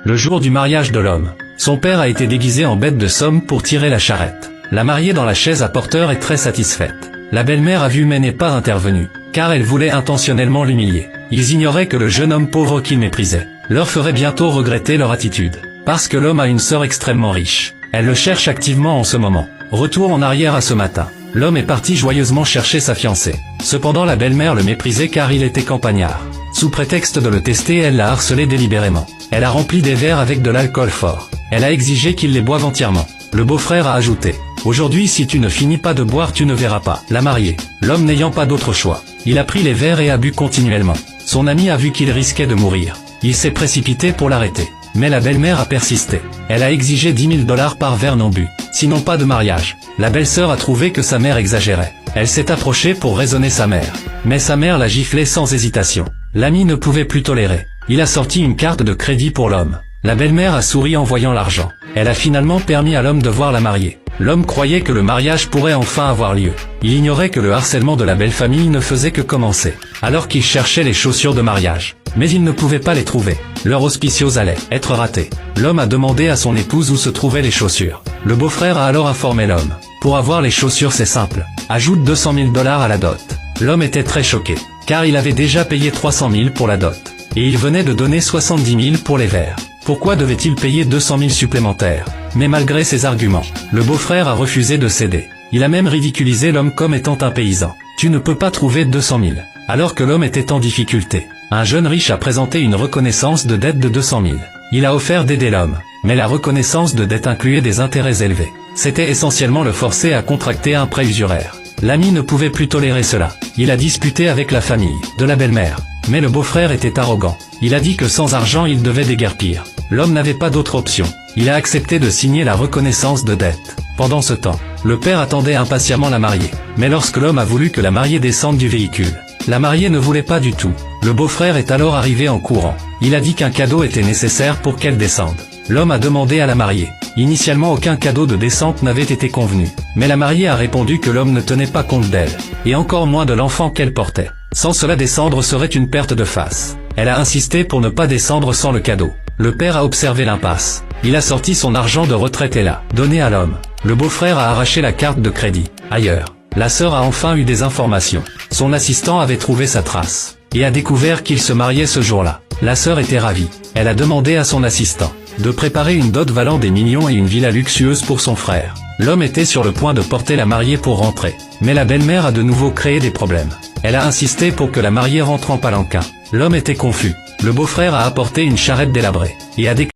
Le jour du mariage de l'homme, son père a été déguisé en bête de somme pour tirer la charrette. La mariée dans la chaise à porteur est très satisfaite. La belle-mère a vu mais n'est pas intervenue, car elle voulait intentionnellement l'humilier. Ils ignoraient que le jeune homme pauvre qu'ils méprisaient leur ferait bientôt regretter leur attitude. Parce que l'homme a une sœur extrêmement riche. Elle le cherche activement en ce moment. Retour en arrière à ce matin. L'homme est parti joyeusement chercher sa fiancée. Cependant la belle-mère le méprisait car il était campagnard. Sous prétexte de le tester, elle l'a harcelé délibérément. Elle a rempli des verres avec de l'alcool fort. Elle a exigé qu'il les boive entièrement. Le beau-frère a ajouté: aujourd'hui si tu ne finis pas de boire tu ne verras pas la mariée. L'homme n'ayant pas d'autre choix, il a pris les verres et a bu continuellement. Son ami a vu qu'il risquait de mourir. Il s'est précipité pour l'arrêter. Mais la belle-mère a persisté. Elle a exigé $10 000 par verre non bu, sinon pas de mariage. La belle-sœur a trouvé que sa mère exagérait. Elle s'est approchée pour raisonner sa mère. Mais sa mère l'a giflé sans hésitation. L'ami ne pouvait plus tolérer. Il a sorti une carte de crédit pour l'homme. La belle-mère a souri en voyant l'argent. Elle a finalement permis à l'homme de voir la mariée. L'homme croyait que le mariage pourrait enfin avoir lieu. Il ignorait que le harcèlement de la belle famille ne faisait que commencer. Alors qu'il cherchait les chaussures de mariage. Mais il ne pouvait pas les trouver. Leur auspiciose allait être ratée. L'homme a demandé à son épouse où se trouvaient les chaussures. Le beau-frère a alors informé l'homme. Pour avoir les chaussures c'est simple. Ajoute $200 000 à la dot. L'homme était très choqué. Car il avait déjà payé 300 000 pour la dot. Et il venait de donner 70 000 pour les verres. Pourquoi devait-il payer 200 000 supplémentaires? Mais malgré ses arguments, le beau-frère a refusé de céder. Il a même ridiculisé l'homme comme étant un paysan. Tu ne peux pas trouver 200 000. Alors que l'homme était en difficulté. Un jeune riche a présenté une reconnaissance de dette de 200 000. Il a offert d'aider l'homme. Mais la reconnaissance de dette incluait des intérêts élevés. C'était essentiellement le forcer à contracter un prêt usuraire. L'ami ne pouvait plus tolérer cela. Il a disputé avec la famille de la belle-mère. Mais le beau-frère était arrogant. Il a dit que sans argent il devait déguerpir. L'homme n'avait pas d'autre option. Il a accepté de signer la reconnaissance de dette. Pendant ce temps, le père attendait impatiemment la mariée. Mais lorsque l'homme a voulu que la mariée descende du véhicule, la mariée ne voulait pas du tout. Le beau-frère est alors arrivé en courant. Il a dit qu'un cadeau était nécessaire pour qu'elle descende. L'homme a demandé à la mariée. Initialement aucun cadeau de descente n'avait été convenu. Mais la mariée a répondu que l'homme ne tenait pas compte d'elle. Et encore moins de l'enfant qu'elle portait. Sans cela descendre serait une perte de face. Elle a insisté pour ne pas descendre sans le cadeau. Le père a observé l'impasse. Il a sorti son argent de retraite et l'a donné à l'homme. Le beau-frère a arraché la carte de crédit. Ailleurs, la sœur a enfin eu des informations. Son assistant avait trouvé sa trace. Et a découvert qu'il se mariait ce jour-là. La sœur était ravie. Elle a demandé à son assistant de préparer une dot valant des millions et une villa luxueuse pour son frère. L'homme était sur le point de porter la mariée pour rentrer. Mais la belle-mère a de nouveau créé des problèmes. Elle a insisté pour que la mariée rentre en palanquin. L'homme était confus. Le beau-frère a apporté une charrette délabrée. Et a